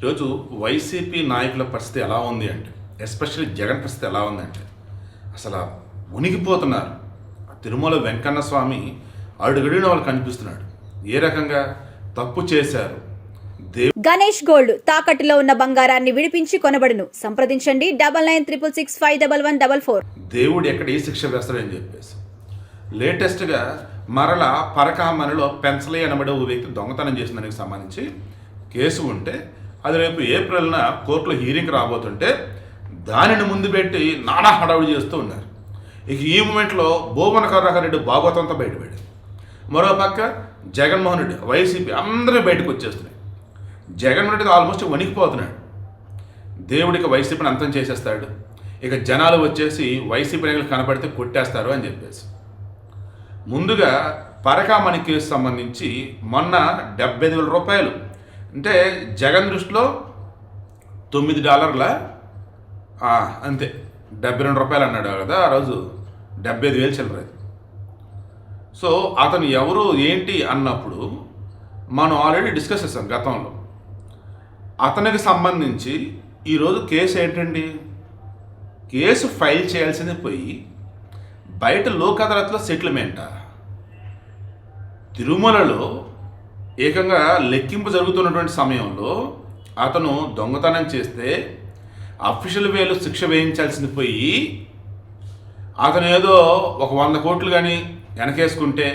ఈరోజు వైసీపీ నాయకుల పరిస్థితి ఎలా ఉంది అంటే, ఎస్పెషల్లీ జగన్ పరిస్థితి ఎలా ఉందంటే అసలు ఉనికిపోతున్నారు. తిరుమల వెంకన్న స్వామి అడుగడిన వాళ్ళు కనిపిస్తున్నాడు. ఏ రకంగా తప్పు చేశారు. గణేష్ గోల్డ్ తాకట్టులో ఉన్న బంగారాన్ని విడిపించి కొనబడును. సంప్రదించండి 9966651144. దేవుడు ఎక్కడ ఏ శిక్ష వేస్తాడని చెప్పేసి లేటెస్ట్గా మరలా పరకామణిలో పెన్సలే అనబడే ఓ వ్యక్తి దొంగతనం చేసిన దానికి సంబంధించి కేసు ఉంటే అది రేపు ఏప్రిల్న కోర్టులో హీరింగ్ రాబోతుంటే దానిని ముందు పెట్టి నానా హడావుడి చేస్తూ ఉన్నారు. ఇక ఈ మూమెంట్లో భూమన కరుణాకర్ రెడ్డి భాగవతంతో బయటపడి మరోపక్క జగన్మోహన్ రెడ్డి వైసీపీ అందరూ బయటకు వచ్చేస్తున్నాయి. జగన్మోహన్ రెడ్డి ఆల్మోస్ట్ వణికిపోతున్నాడు. దేవుడికి వైసీపీని అంతం చేసేస్తాడు, ఇక జనాలు వచ్చేసి వైసీపీ నాయకులు కనపడితే కొట్టేస్తారు అని చెప్పేసి ముందుగా పరకామణి కేసు సంబంధించి మొన్న 75,000 రూపాయలు అంటే జగన్ దృష్టిలో $9 అంతే, 72 రూపాయలు అన్నాడు కదా ఆ రోజు. 75,000 చిల్లర. సో అతను ఎవరు ఏంటి అన్నప్పుడు మనం ఆల్రెడీ డిస్కస్ చేసాం గతంలో. అతనికి సంబంధించి ఈరోజు కేసు ఏంటండి, కేసు ఫైల్ చేయాల్సింది పోయి బయట లోక్ అదాలత్లో సెటిల్మెంటా? తిరుమలలో ఏకంగా లెక్కింపు జరుగుతున్నటువంటి సమయంలో అతను దొంగతనం చేస్తే అఫీషియల్ వేలు శిక్ష వేయించాల్సింది పోయి అతను ఏదో ఒక 100 కోట్లు కానీ వెనకేసుకుంటే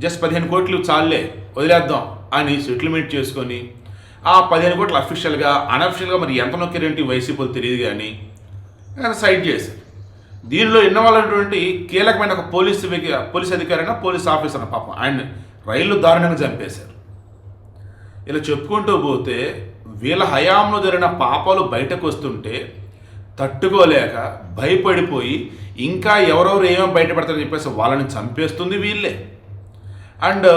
జస్ట్ 15 కోట్లు చాలే వదిలేద్దాం అని సెటిల్మెంట్ చేసుకొని ఆ 15 కోట్లు అఫీషియల్గా అన్అఫీషియల్గా మరి ఎంత నొక్కారేంటి వైసీపీలు తెలియదు కానీ సైడ్ చేశారు. దీనిలో ఇన్వాల్వ్ అయినటువంటి కీలకమైన ఒక పోలీస్ అధికారైనా పోలీస్ ఆఫీసర్ పాపం ఆయన రైళ్లు దారుణంగా చంపేశారు. ఇలా చెప్పుకుంటూ పోతే వీళ్ళ హయాంలో జరిగిన పాపాలు బయటకు వస్తుంటే తట్టుకోలేక భయపడిపోయి ఇంకా ఎవరెవరు ఏమేమి బయటపడతారని చెప్పేసి వాళ్ళని చంపేస్తుంది వీళ్ళే. అండ్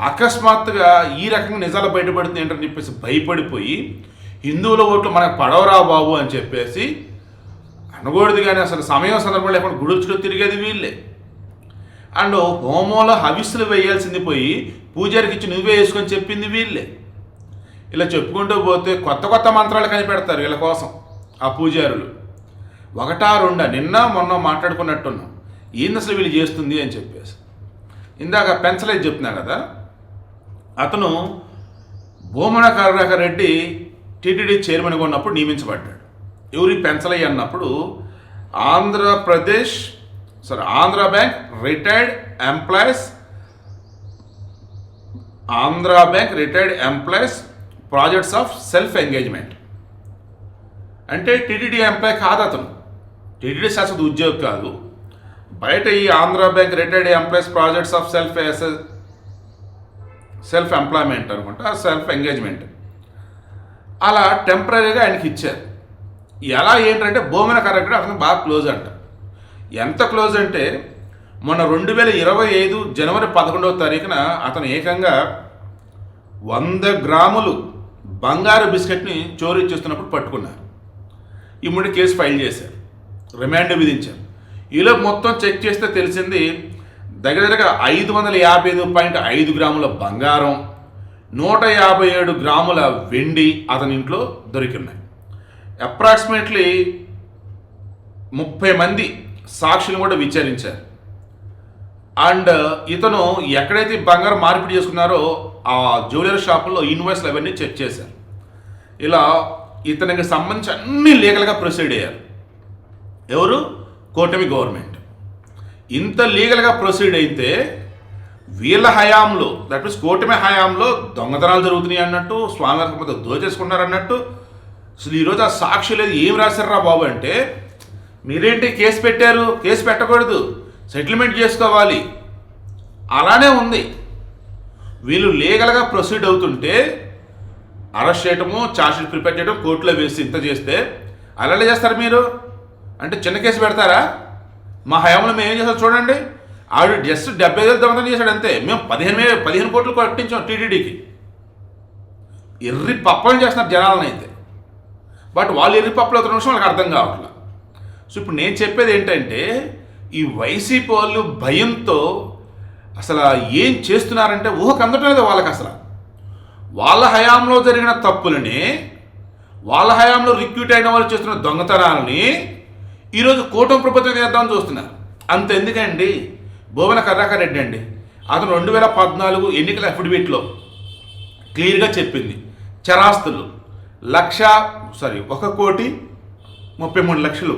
అకస్మాత్తుగా ఈ రకంగా నిజాలు బయటపడుతుంది ఏంటని చెప్పేసి భయపడిపోయి హిందువుల ఓట్లు మనకు పడవరా బాబు అని చెప్పేసి అనకూడదు కానీ అసలు సమయం సందర్భం లేకుండా గుడుచులో తిరిగేది వీళ్ళే. అండ్ హోమంలో హవిస్సులు వేయాల్సింది పోయి పూజారికి ఇచ్చి నువ్వే వేసుకొని చెప్పింది వీళ్ళే. ఇలా చెప్పుకుంటూ పోతే కొత్త కొత్త మంత్రాలు కనిపెడతారు వీళ్ళ కోసం ఆ పూజారులు. 1-2 నిన్న మొన్న మాట్లాడుకున్నట్టున్నాం ఏంది అసలు వీళ్ళు చేస్తుంది అని చెప్పేసి. ఇందాక పెన్సలైజ్ చెప్తున్నా కదా, అతను భూమన కరుణాకర్ రెడ్డి టీటీడీ చైర్మన్గా ఉన్నప్పుడు నియమించబడ్డాడు. ఎవరి పెన్సలయ్య అన్నప్పుడు Andhra bank retired employees projects of self engagement అంటే టీటీడీ ఎంప్లాయ్ కాదు అతను, టీటీడీ శాశ్వత ఉద్యోగి కాదు. బయట ఈ Andhra bank retired employees projects of self employment అనుకుంటా, సెల్ఫ్ ఎంగేజ్మెంట్ అలా టెంపరీగా ఆయనకి ఇచ్చారు. ఎలా ఏంటంటే భూమన కరెక్ట్ అతను బాగా క్లోజ్ అంట. ఎంత క్లోజ్ అంటే మొన్న 2025 జనవరి 11వ తారీఖున అతను ఏకంగా 100 గ్రాములు బంగారు బిస్కెట్ని చోరీ చేస్తున్నప్పుడు పట్టుకున్నారు. ఇమ్మడి కేసు ఫైల్ చేశారు, రిమాండ్ విధించారు. ఈలో మొత్తం చెక్ చేస్తే తెలిసింది దగ్గరగా 555.5 గ్రాముల బంగారం, 157 గ్రాముల వెండి అతని ఇంట్లో దొరికినాయి. అప్రాక్సిమేట్లీ 30 మంది సాక్షులు కూడా విచారించారు. అండ్ ఇతను ఎక్కడైతే బంగారం మార్పిడి చేసుకున్నారో ఆ జ్యువెలరీ షాపుల్లో ఇన్వాయిస్లు అవన్నీ చెక్ చేశారు. ఇలా ఇతనికి సంబంధించి అన్ని లీగల్గా ప్రొసీడ్ అయ్యారు. ఎవరు? కూటమి గవర్నమెంట్. ఇంత లీగల్గా ప్రొసీడ్ అయితే వీళ్ళ హయాంలో, దట్ మీన్స్ కూటమి హయాంలో దొంగతనాలు జరుగుతున్నాయి అన్నట్టు, స్వామివారికి దోచేసుకున్నారు అన్నట్టు. అసలు ఈరోజు ఆ సాక్షులు ఏం రాశారా బాబు అంటే, మీరేంటి కేసు పెట్టారు, కేసు పెట్టకూడదు, సెటిల్మెంట్ చేసుకోవాలి, అలానే ఉంది. వీళ్ళు లీగల్గా ప్రొసీడ్ అవుతుంటే అరెస్ట్ చేయటము, ఛార్జ్షీట్ ప్రిపేర్ చేయడం, కోర్టులో వేసి ఇంత చేస్తే అలానే చేస్తారు మీరు అంటే చిన్న కేసు పెడతారా? మా హయాంలో మేము ఏం చేస్తాం చూడండి, ఆవిడ జస్ట్ 70,000 దొంగతనం చేశాడు అంతే, మేము 15 కోట్లు కట్టించాం టీటీడీకి. ఎర్రి పప్పని చేస్తున్నారు జనాలను అయితే. బట్ వాళ్ళు ఎర్రి పప్పులు అవుతున్న విషయం వాళ్ళకి అర్థం కావట్లేదు. సో ఇప్పుడు నేను చెప్పేది ఏంటంటే, ఈ వైసీపీ వాళ్ళు భయంతో అసలు ఏం చేస్తున్నారంటే ఊహకు అందటం లేదు వాళ్ళకి. అసలు వాళ్ళ హయాంలో జరిగిన తప్పులని వాళ్ళ హయాంలో రిక్రూట్ అయిన వాళ్ళు చేస్తున్న దొంగతనాలని ఈరోజు కూటమి ప్రభుత్వం చేద్దామని చూస్తున్నారు. అంత ఎందుకండి, భువన కరుణాకర్ రెడ్డి అండి, అతను 2014 ఎన్నికల అఫిడవిట్లో క్లియర్గా చెప్పింది, చరాస్తులు 1,33,00,000,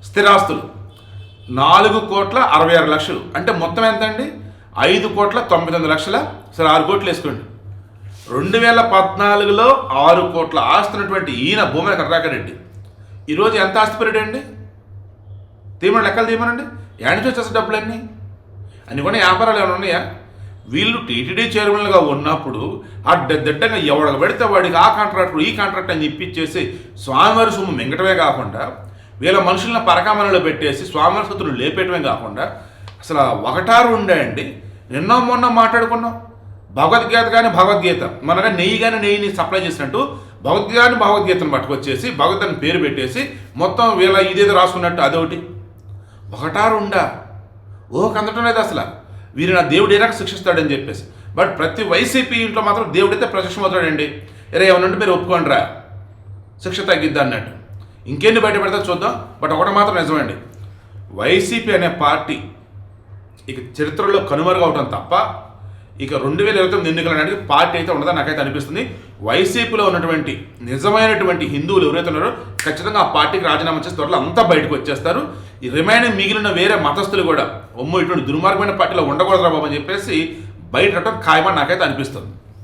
స్థిరాస్తులు 4,66,00,000, అంటే మొత్తం ఎంత అండి? 5,99,00,000. సరే 6 కోట్లు వేసుకోండి. 2014లో 6 కోట్ల ఆస్తున్నటువంటి ఈయన భూమన కరుణాకర్ రెడ్డి ఈరోజు ఎంత ఆస్తిపరుడు అండి? తీయమని లెక్కలు తీయమనండి. ఎక్కడి నుంచి వచ్చేసే డబ్బులన్నీ? అన్ని కూడా వ్యాపారాలు ఏమైనా ఉన్నాయా? వీళ్ళు టీటీడీ చైర్మన్లుగా ఉన్నప్పుడు అడ్డదిడ్డంగా ఎవడ పెడితే వాడికి ఆ కాంట్రాక్టర్ ఈ కాంట్రాక్ట్ అని ఇప్పించేసి స్వామివారి సొమ్ము మింగటమే కాకుండా వీళ్ళ మనుషులను పరకామణలో పెట్టేసి స్వామివారి సొత్తులు లేపేయటమే కాకుండా అసలు ఒకటారు ఉండే నిన్న మొన్న మాట్లాడుకున్నాం. భగవద్గీత కానీ భగవద్గీత మనగా నెయ్యి కానీ నెయ్యిని సప్లై చేసినట్టు భగవద్గీతను పట్టుకొచ్చేసి భగవద్గీతని పేరు పెట్టేసి మొత్తం వీళ్ళ ఇదేదో రాసుకున్నట్టు అదొకటి. ఒకటారు ఉండా కందటం లేదు అసలు. వీరు నా దేవుడు ఏ రకంగా శిక్షిస్తాడని చెప్పేసి. బట్ ప్రతి వైసీపీ ఇంట్లో మాత్రం దేవుడైతే ప్రత్యక్షమవుతాడండి. ఏమన్నంటే మీరు ఒప్పుకోండి రా, శిక్ష తగ్గిద్దా అన్నట్టు. ఇంకెన్ని బయట పెడతా చూద్దాం. బట్ ఒకటి మాత్రం నిజమండి, వైసీపీ అనే పార్టీ ఇక చరిత్రలో కనుమరుగవటం తప్ప ఇక 2029 ఎన్నికలు అనేది పార్టీ అయితే ఉండదని నాకైతే అనిపిస్తుంది. వైసీపీలో ఉన్నటువంటి నిజమైనటువంటి హిందువులు ఎవరైతే ఉన్నారో ఖచ్చితంగా ఆ పార్టీకి రాజీనామా చేసి త్వరలో అంతా బయటకు వచ్చేస్తారు. ఈ రిమైనింగ్ మిగిలిన వేరే మతస్థులు కూడా ఇటువంటి దుర్మార్గమైన పార్టీలో ఉండకూడదురా బాబు అని చెప్పేసి బయట ఖాయమని నాకైతే అనిపిస్తుంది.